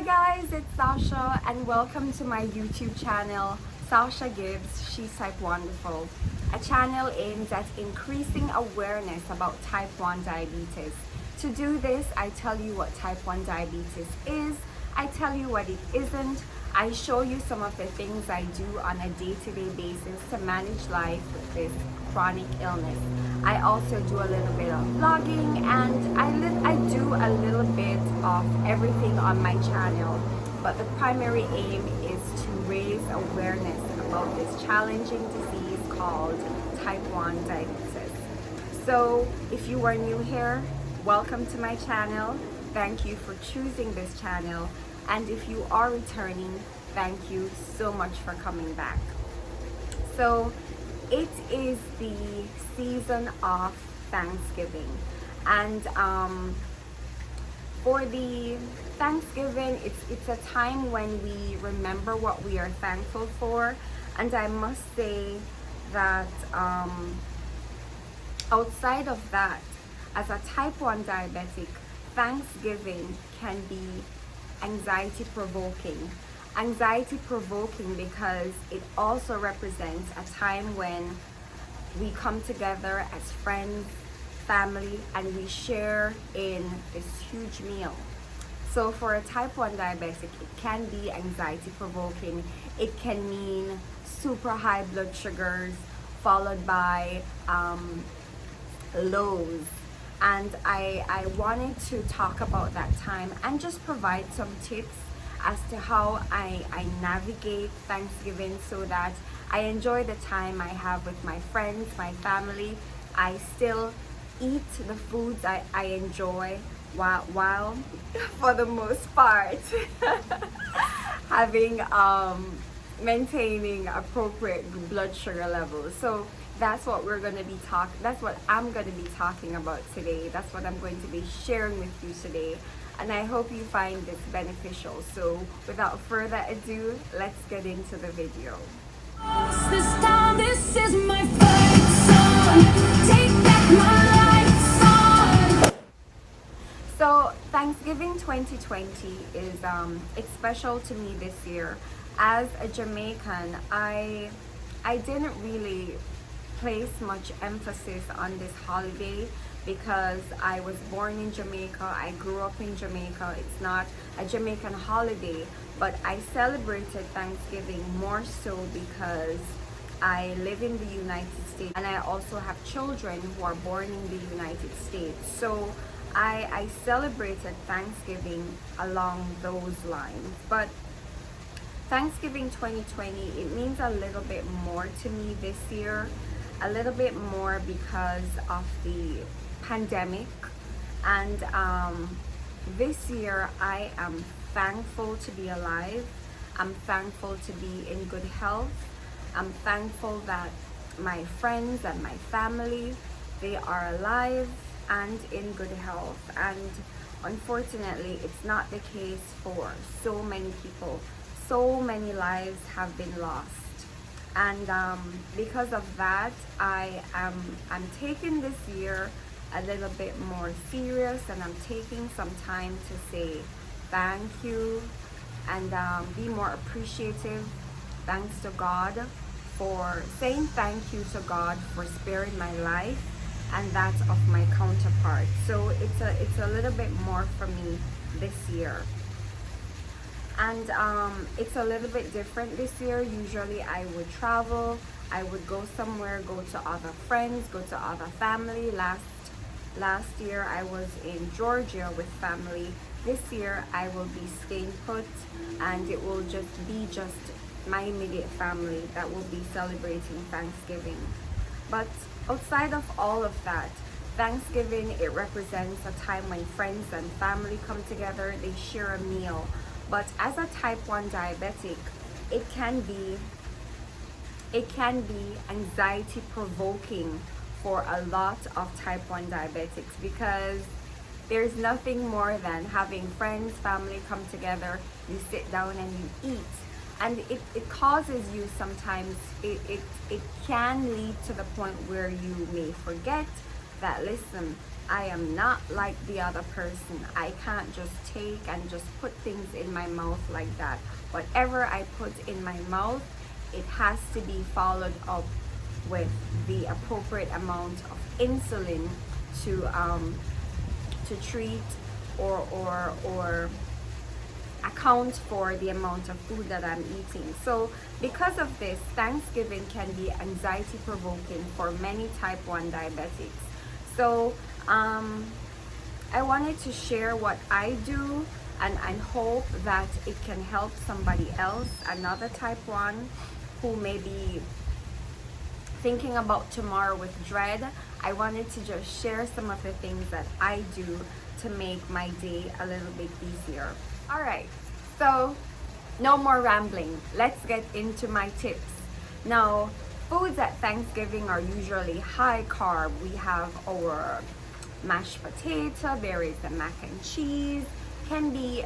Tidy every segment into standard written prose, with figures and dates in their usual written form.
guys, it's Sasha and welcome to my YouTube channel, Sasha Gives She's Type Wonderful, a channel aimed at increasing awareness about type 1 diabetes. To do this, I tell you what type 1 diabetes is, I tell you what it isn't, I show you some of the things I do on a day-to-day basis to manage life with this chronic illness. I also do a little bit of vlogging and I do a little bit of everything on my channel. But the primary aim is to raise awareness about this challenging disease called type 1 diabetes. So if you are new here, welcome to my channel. Thank you for choosing this channel. And if you are returning, thank you so much for coming back. So it is the season of Thanksgiving, and for the Thanksgiving, it's a time when we remember what we are thankful for. And I must say that outside of that, as a type 1 diabetic, Thanksgiving can be anxiety provoking because it also represents a time when we come together as friends, family, and we share in this huge meal. So for a type 1 diabetic, it can be anxiety provoking. It can mean super high blood sugars followed by lows. And I wanted to talk about that time and just provide some tips as to how I navigate Thanksgiving so that I enjoy the time I have with my friends, my family. I still eat the foods I enjoy while for the most part having maintaining appropriate blood sugar levels. So that's what that's what I'm going to be talking about today. That's what I'm going to be sharing with you today. And I hope you find this beneficial. So without further ado, let's get into the video. This time, this is my fight song. Take back my life song. So Thanksgiving 2020 is it's special to me this year. As a Jamaican, I didn't really place much emphasis on this holiday because I was born in Jamaica, I grew up in Jamaica. It's not a Jamaican holiday, but I celebrated Thanksgiving more so because I live in the United States and I also have children who are born in the United States. So I celebrated Thanksgiving along those lines. But Thanksgiving 2020, it means a little bit more to me this year. A little bit more because of the pandemic, and this year I am thankful to be alive. I'm thankful to be in good health. I'm thankful that my friends and my family, they are alive and in good health. And unfortunately, it's not the case for so many people. So many lives have been lost. And because of that, I'm taking this year a little bit more serious, and I'm taking some time to say thank you and be more appreciative. Thanks to God for saying thank you to God for sparing my life and that of my counterpart. So it's a little bit more for me this year. And it's a little bit different this year. Usually I would travel, I would go somewhere, go to other friends, go to other family. Last year I was in Georgia with family. This year I will be staying put, and it will just be my immediate family that will be celebrating Thanksgiving. But outside of all of that, Thanksgiving, it represents a time when friends and family come together, they share a meal. But as a type 1 diabetic, it can be anxiety provoking for a lot of type 1 diabetics, because there's nothing more than having friends, family come together, you sit down and you eat. And it causes you sometimes, it can lead to the point where you may forget that, listen, I am not like the other person. I can't just take and just put things in my mouth like that. Whatever I put in my mouth, it has to be followed up with the appropriate amount of insulin to treat or account for the amount of food that I'm eating. So because of this, Thanksgiving can be anxiety provoking for many type 1 diabetics. So I wanted to share what I do and hope that it can help somebody else, another type 1 who may be thinking about tomorrow with dread. I wanted to just share some of the things that I do to make my day a little bit easier. All right, so no more rambling. Let's get into my tips. Now, foods at Thanksgiving are usually high carb. We have our mashed potato, there is the mac and cheese, can be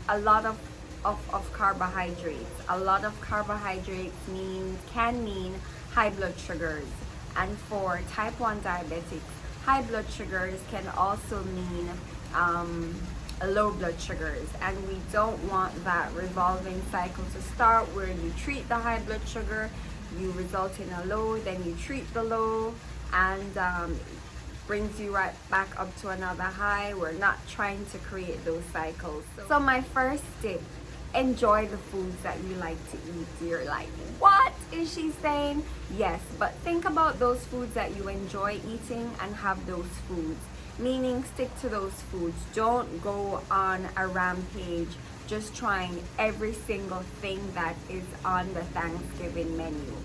a lot of carbohydrates. A lot of carbohydrates can mean high blood sugars. And for type 1 diabetics, high blood sugars can also mean low blood sugars, and we don't want that revolving cycle to start where you treat the high blood sugar, you result in a low, then you treat the low, and brings you right back up to another high. We're not trying to create those cycles. So my first tip, enjoy the foods that you like to eat. You're like, what is she saying? Yes, but think about those foods that you enjoy eating and have those foods. Meaning, stick to those foods. Don't go on a rampage just trying every single thing that is on the Thanksgiving menu.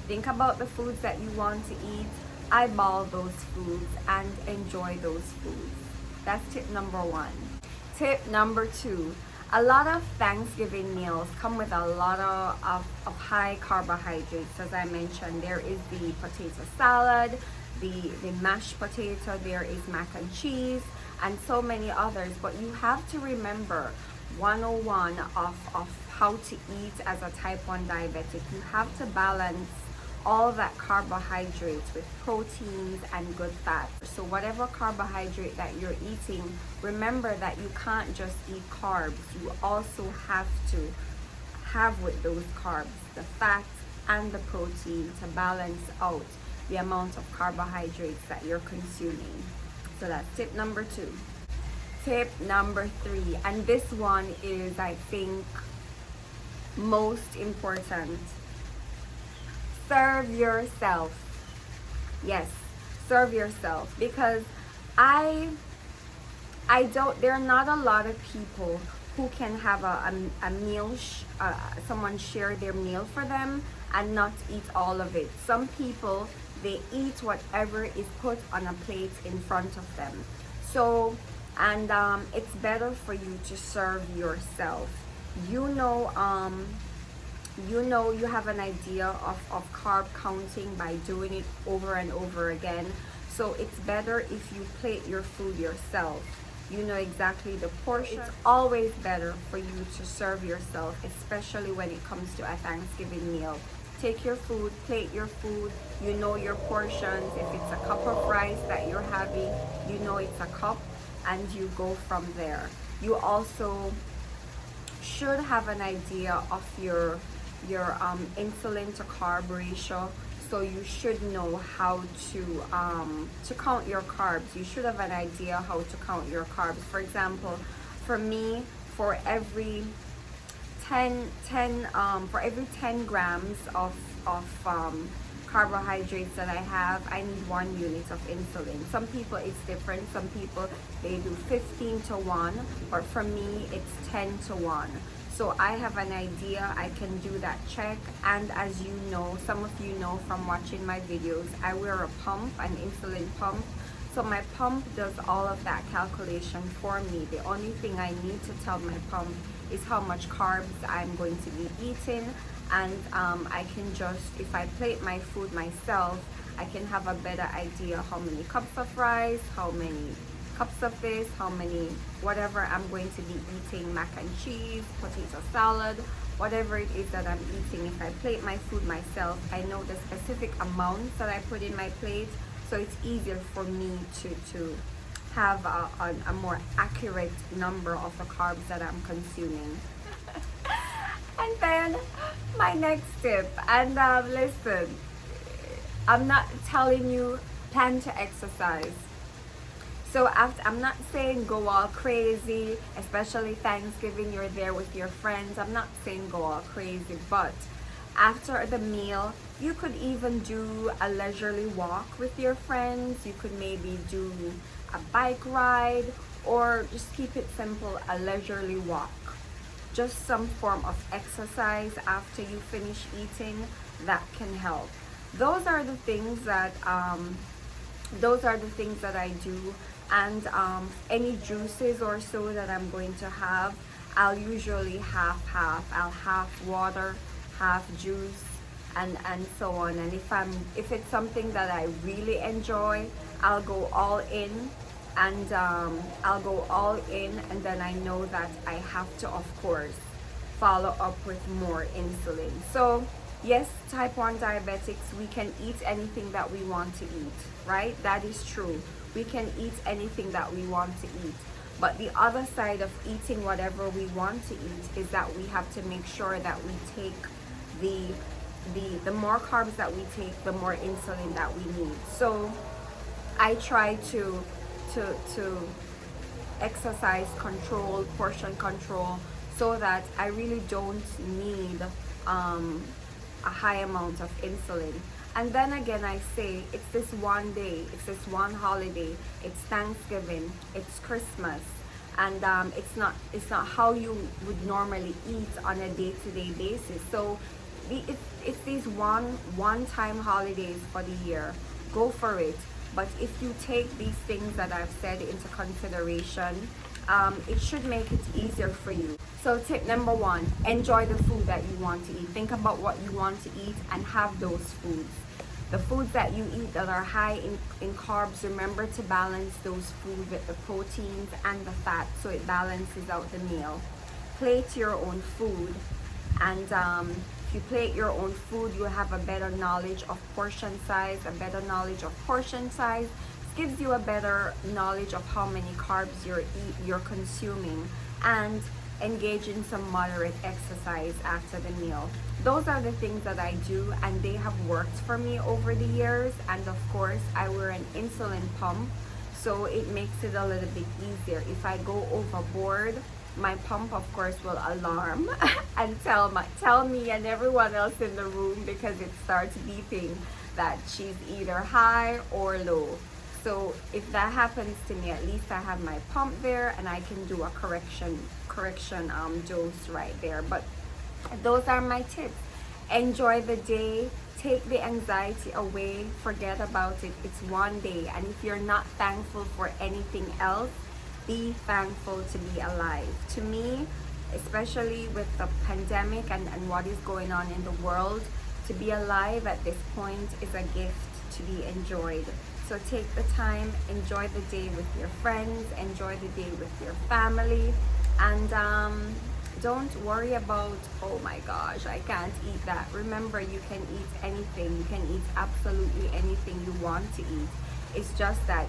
Think about the foods that you want to eat, eyeball those foods, and enjoy those foods. That's tip number 1. Tip number 2, a lot of Thanksgiving meals come with a lot of high carbohydrates. As I mentioned, there is the potato salad, the mashed potato, there is mac and cheese, and so many others. But you have to remember 101 of how to eat as a type 1 diabetic. You have to balance all that carbohydrates with proteins and good fats. So whatever carbohydrate that you're eating, remember that you can't just eat carbs. You also have to have with those carbs the fats and the protein to balance out the amount of carbohydrates that you're consuming. So that's tip number 2. Tip number 3, and this one is, I think, most important. Serve yourself. Yes, serve yourself, because there are not a lot of people who can have a meal, someone share their meal for them and not eat all of it. Some people, they eat whatever is put on a plate in front of them. So, and it's better for you to serve yourself. You have an idea of carb counting by doing it over and over again. So it's better if you plate your food yourself. You know exactly the portion. It's always better for you to serve yourself, especially when it comes to a Thanksgiving meal. Take your food, plate your food, you know your portions. If it's a cup of rice that you're having, you know it's a cup, and you go from there. You also should have an idea of your insulin to carb ratio, so you should know how to count your carbs. You should have an idea how to count your carbs. For example, for me, for every 10 grams of carbohydrates that I have, I need 1 unit of insulin. Some people it's different. Some people they do 15 to 1, but for me it's 10 to 1. So I have an idea, I can do that check. And as you know, some of you know from watching my videos, I wear a pump, an insulin pump. So my pump does all of that calculation for me. The only thing I need to tell my pump is how much carbs I'm going to be eating. And I can just, if I plate my food myself, I can have a better idea how many cups of rice, how many cups of this, how many, whatever I'm going to be eating, mac and cheese, potato salad, whatever it is that I'm eating. If I plate my food myself, I know the specific amounts that I put in my plate. so it's easier for me to have a more accurate number of the carbs that I'm consuming. And then my next tip, and listen, I'm not telling you plan to exercise. So after, I'm not saying go all crazy, especially Thanksgiving, you're there with your friends. I'm not saying go all crazy, but after the meal, you could even do a leisurely walk with your friends. You could maybe do a bike ride, or just keep it simple, a leisurely walk. Just some form of exercise after you finish eating, that can help. Those are the things that I do. And any juices or so that I'm going to have, I'll usually half. I'll half water, half juice, and so on. And if it's something that I really enjoy, I'll go all in. And and then I know that I have to, of course, follow up with more insulin. So yes, type 1 diabetics, we can eat anything that we want to eat, right? That is true. We can eat anything that we want to eat. But the other side of eating whatever we want to eat is that we have to make sure that we take the more carbs that we take, the more insulin that we need. So I try to exercise control, portion control, so that I really don't need a high amount of insulin. And then again, I say, it's this one day, it's this one holiday, it's Thanksgiving, it's Christmas, and it's not how you would normally eat on a day-to-day basis. So it's these one-time holidays for the year. Go for it. But if you take these things that I've said into consideration, it should make it easier for you. So tip number 1, enjoy the food that you want to eat. Think about what you want to eat and have those foods. The foods that you eat that are high in carbs, remember to balance those foods with the proteins and the fat, so it balances out the meal. Plate your own food, and if you plate your own food, you'll have a better knowledge of portion size, This gives you a better knowledge of how many carbs you're consuming, and engage in some moderate exercise after the meal. Those are the things that I do, and they have worked for me over the years. And of course, I wear an insulin pump, so it makes it a little bit easier. If I go overboard, my pump, of course, will alarm and tell me and everyone else in the room, because it starts beeping that she's either high or low. So if that happens to me, at least I have my pump there, and I can do a correction dose right there. But those are my tips. Enjoy the day. Take the anxiety away. Forget about it. It's one day. And if you're not thankful for anything else, be thankful to be alive. To me, especially with the pandemic and what is going on in the world, to be alive at this point is a gift to be enjoyed. So take the time, enjoy the day with your friends, enjoy the day with your family, and don't worry about, oh my gosh, I can't eat that. Remember, you can eat anything. You can eat absolutely anything you want to eat. It's just that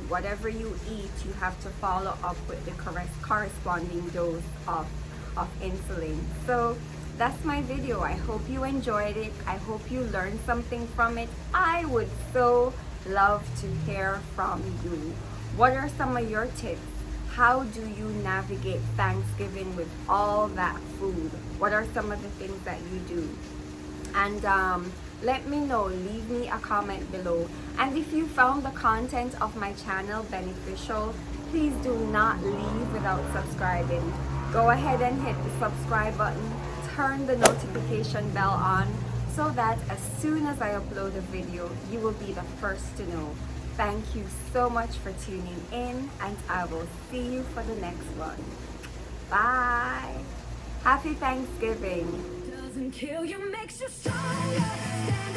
whatever you eat, you have to follow up with the corresponding dose of insulin. So that's my video. I hope you enjoyed it. I hope you learned something from it. I would so love to hear from you. What are some of your tips? How do you navigate Thanksgiving with all that food? What are some of the things that you do? And let me know. Leave me a comment below. And if you found the content of my channel beneficial, please do not leave without subscribing. Go ahead and hit the subscribe button. Turn the notification bell on, so that as soon as I upload a video, you will be the first to know. Thank you so much for tuning in, and I will see you for the next one. Bye. Happy Thanksgiving. Doesn't kill you, makes you stronger. Stand